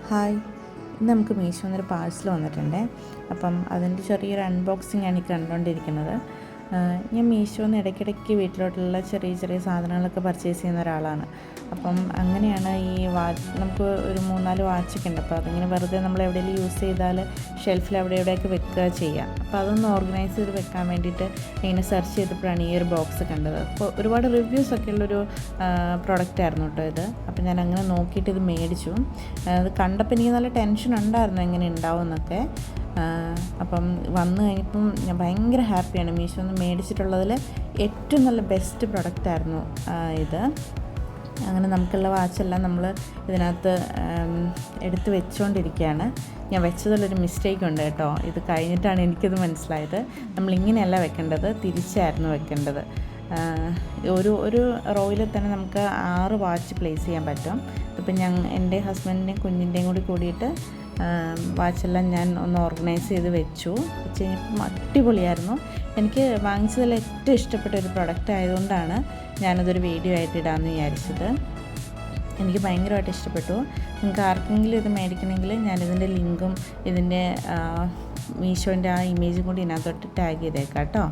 Hi, ഇന്ന് നമുക്ക് മീഷോന്നൊരു parcel വന്നിട്ടുണ്ട്. അപ്പം അതിൻ്റെ ചെറിയൊരു അൺബോക്സിംഗ് ആണ് ഈ കണ്ടുകൊണ്ടിരിക്കുന്നത്. ഞാൻ മീഷോന്ന് ഇടയ്ക്കിടയ്ക്ക് വീട്ടിലോട്ടുള്ള ചെറിയ ചെറിയ സാധനങ്ങളൊക്കെ പർച്ചേസ് ചെയ്യുന്ന ഒരാളാണ്. അപ്പം അങ്ങനെയാണ് ഈ വാച്ച്, നമുക്ക് ഒരു 3-4 വാച്ചൊക്കെ ഉണ്ട്. അപ്പോൾ അതിങ്ങനെ വെറുതെ നമ്മൾ എവിടെയെങ്കിലും യൂസ് ചെയ്താൽ ഷെൽഫിൽ അവിടെ എവിടെയൊക്കെ വെക്കുക ചെയ്യാം. അപ്പോൾ അതൊന്ന് ഓർഗനൈസ് ചെയ്ത് വെക്കാൻ വേണ്ടിയിട്ട് ഇങ്ങനെ സെർച്ച് ചെയ്തപ്പോഴാണ് ഈ ഒരു ബോക്സ് കണ്ടത്. അപ്പോൾ ഒരുപാട് റിവ്യൂസൊക്കെ ഉള്ളൊരു പ്രൊഡക്റ്റായിരുന്നു കേട്ടോ ഇത്. അപ്പോൾ ഞാൻ അങ്ങനെ നോക്കിയിട്ട് ഇത് മേടിച്ചു. അത് കണ്ടപ്പോൾ എനിക്ക് നല്ല ടെൻഷൻ ഉണ്ടായിരുന്നു എങ്ങനെ ഉണ്ടാവും എന്നൊക്കെ. അപ്പം വന്നു കഴിഞ്ഞപ്പം ഞാൻ ഭയങ്കര ഹാപ്പിയാണ്. മീഷോന്ന് മേടിച്ചിട്ടുള്ളതിൽ ഏറ്റവും നല്ല ബെസ്റ്റ് പ്രൊഡക്റ്റായിരുന്നു ഇത്. അങ്ങനെ നമുക്കുള്ള വാച്ചെല്ലാം നമ്മൾ ഇതിനകത്ത് എടുത്ത് വെച്ചുകൊണ്ടിരിക്കുകയാണ്. ഞാൻ വെച്ചതിലൊരു മിസ്റ്റേക്ക് ഉണ്ട് കേട്ടോ. ഇത് കഴിഞ്ഞിട്ടാണ് എനിക്കത് മനസ്സിലായത്. നമ്മളിങ്ങനെയല്ല വെക്കേണ്ടത്, തിരിച്ചായിരുന്നു വെക്കേണ്ടത്. ഒരു റോയിൽ തന്നെ നമുക്ക് 6 വാച്ച് പ്ലേസ് ചെയ്യാൻ പറ്റും. ഇപ്പം എൻ്റെ ഹസ്ബൻഡിൻ്റെയും കുഞ്ഞിൻ്റെയും കൂടിയിട്ട് വാച്ചെല്ലാം ഞാൻ ഒന്ന് ഓർഗനൈസ് ചെയ്ത് വെച്ച് കഴിഞ്ഞപ്പം അടിപൊളിയായിരുന്നു. എനിക്ക് വാങ്ങിച്ചതിൽ ഏറ്റവും ഇഷ്ടപ്പെട്ട ഒരു പ്രൊഡക്റ്റ് ആയതുകൊണ്ടാണ് ഞാനതൊരു വീഡിയോ ആയിട്ട് ഇടാമെന്ന് വിചാരിച്ചത്. എനിക്ക് ഭയങ്കരമായിട്ട് ഇഷ്ടപ്പെട്ടു. നിങ്ങൾക്ക് ആർക്കെങ്കിലും ഇത് മേടിക്കണമെങ്കിൽ ഞാനിതിൻ്റെ ലിങ്കും ഇതിൻ്റെ മീഷോൻ്റെ ആ ഇമേജും കൂടി ഇതിനകത്തോട്ട് ടാഗ് ചെയ്തേക്കാം കേട്ടോ.